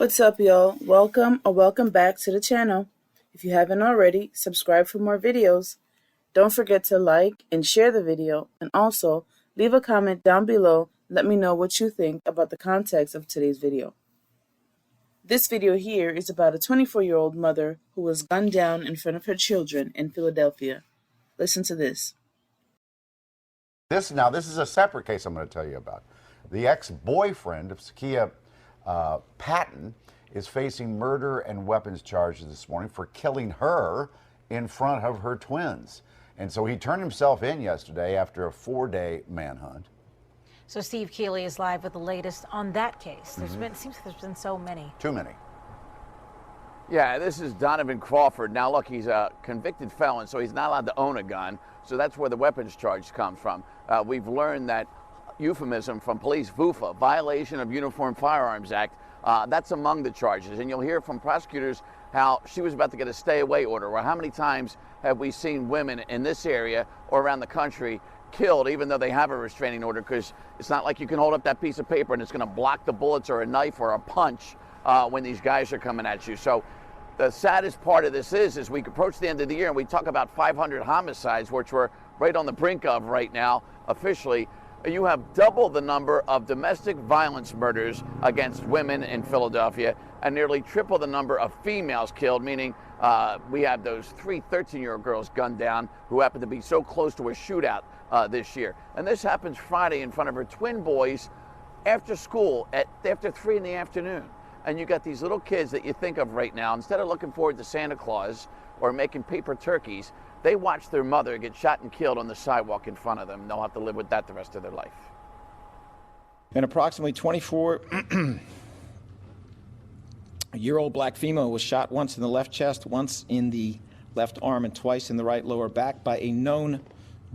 What's up, y'all? Welcome or welcome back to the channel. If you haven't already, subscribe for more videos. Don't forget to like and share the video, and also leave a comment down below. Let me know what you think about the context of today's video. This video here is about a 24-year-old mother who was gunned down in front of her children in Philadelphia. Listen to this. This is a separate case I'm going to tell you about. The ex-boyfriend of Sakia Patton is facing murder and weapons charges this morning for killing her in front of her twins. And so he turned himself in yesterday after a 4-day manhunt. So Steve Keeley is live with the latest on that case. Seems like there's been so many. Too many. Yeah, this is Donovan Crawford. Now, look, he's a convicted felon, so he's not allowed to own a gun. So that's where the weapons charge comes from. We've learned that euphemism from police, VUFA, Violation of Uniform Firearms Act. That's among the charges. And you'll hear from prosecutors how she was about to get a stay-away order. Or how many times have we seen women in this area or around the country killed even though they have a restraining order, because it's not like you can hold up that piece of paper and it's going to block the bullets or a knife or a punch when these guys are coming at you. So the saddest part of this is we approach the end of the year and we talk about 500 homicides, which we're right on the brink of right now officially. You have double the number of domestic violence murders against women in Philadelphia and nearly triple the number of females killed, meaning we have those 3 13-year-old girls gunned down who happen to be so close to a shootout this year. And this happens Friday in front of her twin boys after school after 3 in the afternoon. And you got these little kids that you think of right now, instead of looking forward to Santa Claus or making paper turkeys, they watch their mother get shot and killed on the sidewalk in front of them. They'll have to live with that the rest of their life. An approximately 24-year-old black female was shot once in the left chest, once in the left arm, and twice in the right lower back by a known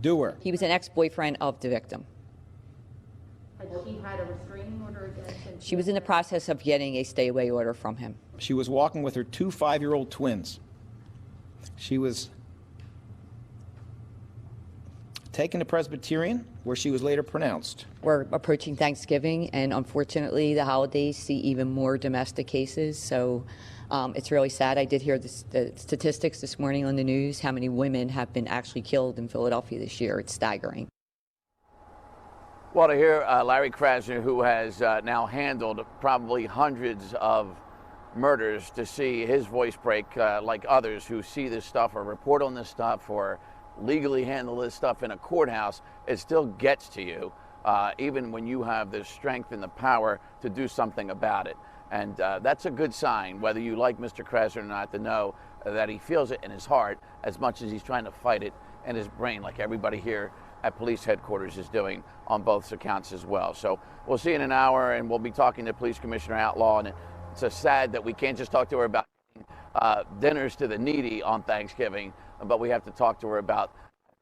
doer. He was an ex-boyfriend of the victim. Had she had a restraining order against him? She was in the process of getting a stay-away order from him. She was walking with her 2 5-year-old twins. She was taken to Presbyterian, where she was later pronounced. We're approaching Thanksgiving, and unfortunately the holidays see even more domestic cases, so it's really sad. I did hear the statistics this morning on the news, how many women have been actually killed in Philadelphia this year. It's staggering. Well, to hear Larry Krasner, who has now handled probably hundreds of murders, to see his voice break like others who see this stuff or report on this stuff or legally handle this stuff in a courthouse, it still gets to you, even when you have the strength and the power to do something about it. And that's a good sign, whether you like Mr. Krasner or not, to know that he feels it in his heart as much as he's trying to fight it in his brain, like everybody here at police headquarters is doing on both accounts as well. So we'll see in an hour, and we'll be talking to Police Commissioner Outlaw, and it's so sad that we can't just talk to her about dinners to the needy on Thanksgiving, but we have to talk to her about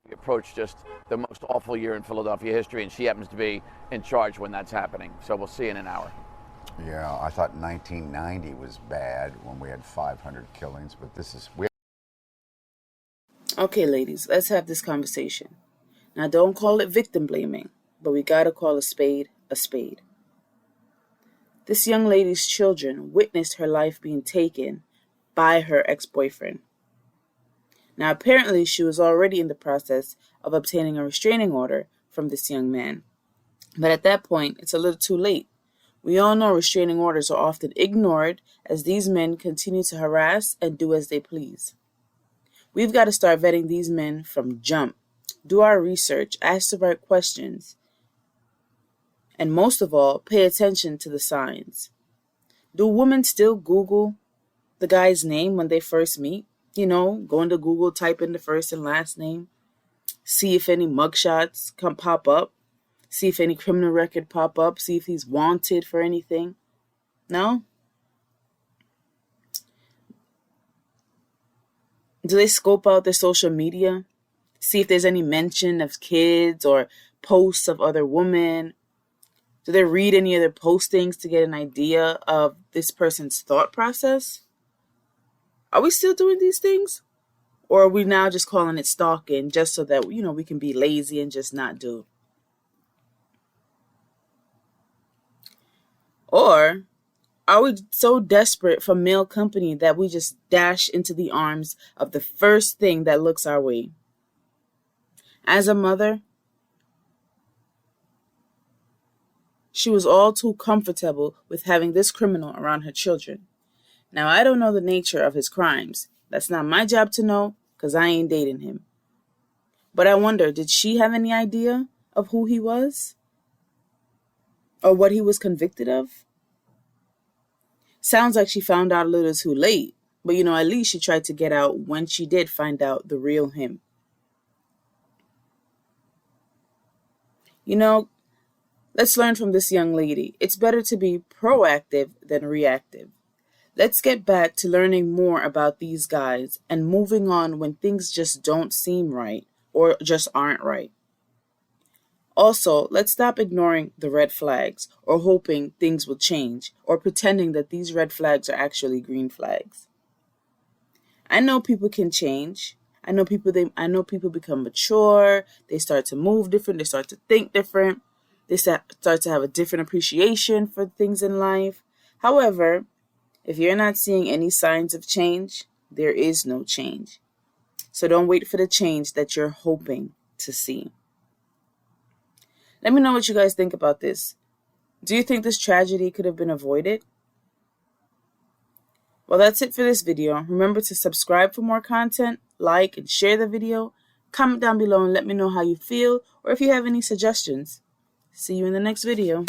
we approach just the most awful year in Philadelphia history, and she happens to be in charge when that's happening. So we'll see in an hour. Yeah, I thought 1990 was bad when we had 500 killings, but this is... Okay, ladies, let's have this conversation. Now, don't call it victim blaming, but we gotta call a spade a spade. This young lady's children witnessed her life being taken by her ex-boyfriend. Now, apparently, she was already in the process of obtaining a restraining order from this young man. But at that point, it's a little too late. We all know restraining orders are often ignored as these men continue to harass and do as they please. We've got to start vetting these men from jump, do our research, ask the right questions, and most of all, pay attention to the signs. Do women still Google the guy's name when they first meet? You know, go into Google, type in the first and last name, see if any mugshots pop up, see if any criminal record pop up, see if he's wanted for anything. No? Do they scope out their social media? See if there's any mention of kids or posts of other women? Do they read any of their postings to get an idea of this person's thought process? Are we still doing these things? Or are we now just calling it stalking just so that, we can be lazy and just not do? Or Are we so desperate for male company that we just dash into the arms of the first thing that looks our way? As a mother, she was all too comfortable with having this criminal around her children. Now, I don't know the nature of his crimes. That's not my job to know, because I ain't dating him. But I wonder, did she have any idea of who he was? Or what he was convicted of? Sounds like she found out a little too late. But, at least she tried to get out when she did find out the real him. Let's learn from this young lady. It's better to be proactive than reactive. Let's get back to learning more about these guys and moving on when things just don't seem right or just aren't right. Also, let's stop ignoring the red flags or hoping things will change or pretending that these red flags are actually green flags. I know people can change. I know people become mature. They start to move different. They start to think different. They start to have a different appreciation for things in life. However, if you're not seeing any signs of change, there is no change. So don't wait for the change that you're hoping to see. Let me know what you guys think about this. Do you think this tragedy could have been avoided? Well, that's it for this video. Remember to subscribe for more content, like and share the video. Comment down below and let me know how you feel or if you have any suggestions. See you in the next video.